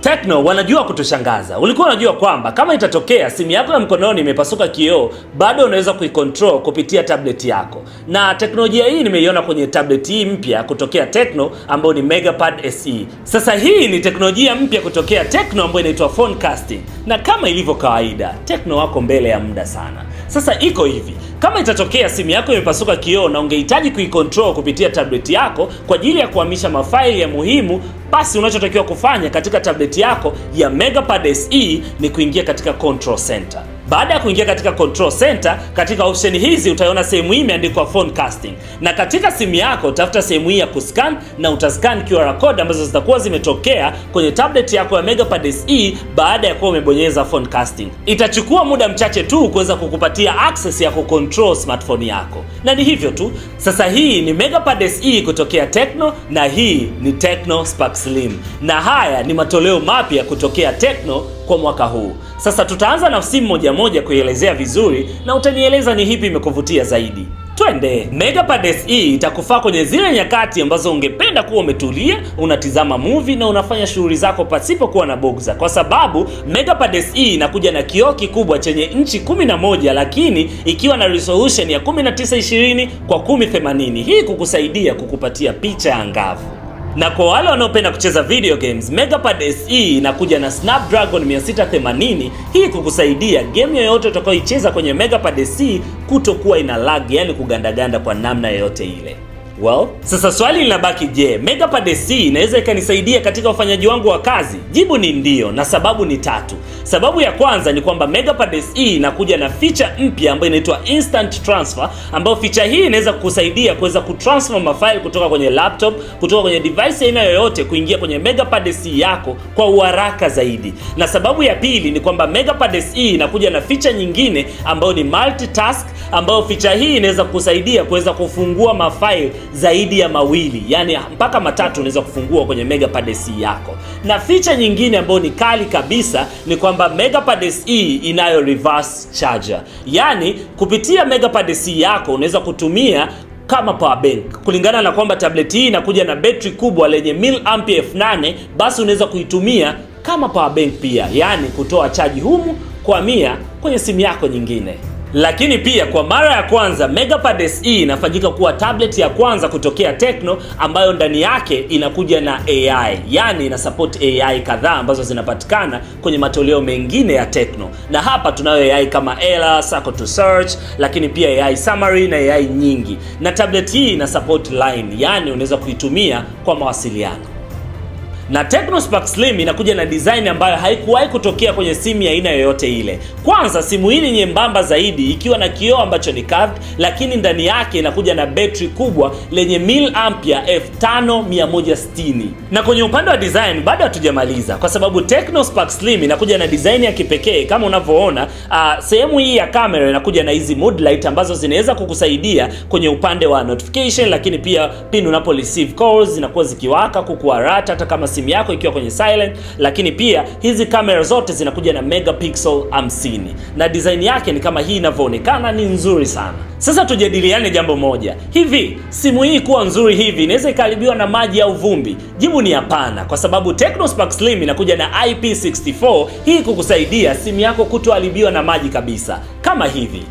Tecno wanajua kutushangaza. Ulikuwa unajua kwamba kama itatokea simu yako ya mkononi imepasuka kioo, bado unaweza kuicontrol kupitia tablet yako. Na teknolojia hii nimeiona kwenye tablet hii mpya kutokea Tecno ambayo ni MegaPad SE. Sasa hii ni teknolojia mpya kutokea Tecno ambayo inaitwa Phonecasting. Na kama ilivyo kawaida, Tecno wako mbele ya muda sana. Sasa iko hivi, kama itatokea simu yako imepasuka kioo na ungehitaji kuicontrol kupitia tablet yako kwa ajili ya kuhamisha mafaili ya muhimu, basi unachotakiwa kufanya katika tablet yako ya MegaPad SE ni kuingia katika Control Center. Baada ya kuingia katika Control Center, katika option hizi utaona sehemu hii imeandikwa Phonecasting. Na katika simu yako tafuta sehemu hii ya kuscan na utascan QR code ambazo zitakuwa zimetokea kwenye tablet yako ya MegaPad SE baada ya kuwa umebonyeza Phonecasting. Itachukua muda mchache tu kuweza kukupatia access ya kucontrol smartphone yako. Na ni hivyo tu. Sasa hii ni MegaPad SE kutokea Tecno na hii ni Tecno Spark Slim. Na haya ni matoleo mapya kutokea Tecno kwa mwaka huu. Sasa tutaanza na simu moja moja kuielezea vizuri na utanieleza ni hipi imekuvutia zaidi. Twende. MegaPad SE itakufaa kwenye zile nyakati ambazo ungependa kuwa umetulia, unatizama movie na unafanya shughuli zako pasipo kuwa na bugza, kwa sababu MegaPad SE inakuja na kioo kikubwa chenye inchi 11 lakini ikiwa na resolution ya 1920 kwa 1080. Hii kukusaidia kukupatia picha angavu. Na kwa wale wanaopenda kucheza video games, MegaPad SE inakuja na Snapdragon 680. Hii kukusaidia game yoyote utakayoicheza kwenye MegaPad SE kutokuwa ina lag, yani kugandaganda kwa namna yoyote ile. Well, sasa swali linabaki, je, MegaPad SE inaweza ikanisaidia katika ufanyaji wangu wa kazi? Jibu ni ndio, na sababu ni tatu. Sababu ya kwanza ni kwamba MegaPad SE inakuja na feature mpya ambayo inaitwa Instant Transfer, ambayo feature hii inaweza kukusaidia kuweza kutransfer mafaili kutoka kwenye laptop, kutoka kwenye device aina yoyote kuingia kwenye MegaPad SE yako kwa uharaka zaidi. Na sababu ya pili ni kwamba MegaPad SE inakuja na feature nyingine ambayo ni multitask, ambayo feature hii inaweza kukusaidia kuweza kufungua mafaili zaidi ya mawili, yani mpaka matatu unaweza kufungua kwenye MegaPad SE yako. Na feature nyingine ambayo ni kali kabisa ni kwamba MegaPad SE inayo reverse charger. Yani kupitia MegaPad SE yako unaweza kutumia kama power bank. Kulingana na kwamba tablet hii inakuja na betri kubwa lenye mAh 8, basi unaweza kuitumia kama power bank pia, yani kutoa chaji humu kwa 100 kwenye simu yako nyingine. Lakini pia kwa mara ya kwanza MegaPad SE inafanyika kuwa tablet ya kwanza kutokea Tecno ambayo ndani yake inakuja na AI, yani ina support AI kadhaa ambazo zinapatikana kwenye matoleo mengine ya Tecno. Na hapa tunayo AI kama Ella, Circle to Search, lakini pia AI Summary na AI nyingi. Na tablet hii ina support Line, yani unaweza kuitumia kwa mawasiliano. Na Tecno Spark Slim inakuja na design ambayo haikuwahi kutokea kwenye simu ya aina yoyote ile. Kwanza, simu hii ni nyembamba zaidi ikiwa na kioo ambacho ni curved, lakini ndani yake inakuja na betri kubwa lenye mAh 5160. Na kwenye upande wa design bado hatujamaliza, kwa sababu Tecno Spark Slim inakuja na design ya kipekee. Kama unavyoona, sehemu hii ya kamera inakuja na hizi mood light ambazo zinaweza kukusaidia kwenye upande wa notification, lakini pia pindi unapo receive calls zinakuwa zikiwaka kukualert hata kama simu yako ikiwa kwenye silent. Lakini pia hizi kamera zote zinakuja na megapixel 50 na design yake ni kama hii inavyoonekana, ni nzuri sana. Sasa tujadiliane jambo moja, hivi simu hii kuwa nzuri hivi inaweza ikaribiwa na maji au vumbi? Jibu ni hapana, kwa sababu Tecno Spark Slim inakuja na IP64, hii kukusaidia simu yako kutoharibiwa na maji kabisa, kama hivi.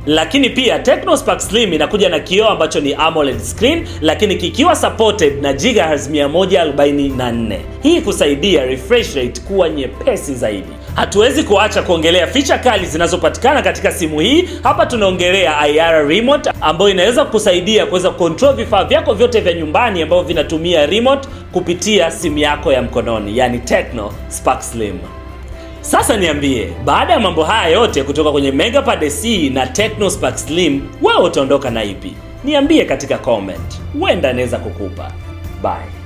Lakini pia Tecno Spark Slim inakuja na kioo ambacho ni AMOLED screen, lakini kikiwa supported na gigahertz 144. Hii kusaidia refresh rate kuwa nyepesi zaidi. Hatuwezi kuacha kuongelea feature kali zinazopatikana katika simu hii. Hapa tunaongelea IR remote ambayo inaweza kukusaidia kuweza control vifaa vyako vyote vya nyumbani ambavyo vinatumia remote kupitia simu yako ya mkononi, yani Tecno Spark Slim. Sasa niambie, baada ya mambo haya yote kutoka kwenye MegaPad SE na Tecno Spark Slim, wewe utaondoka na ipi? Niambie katika comment, huenda naweza kukupa. Bye.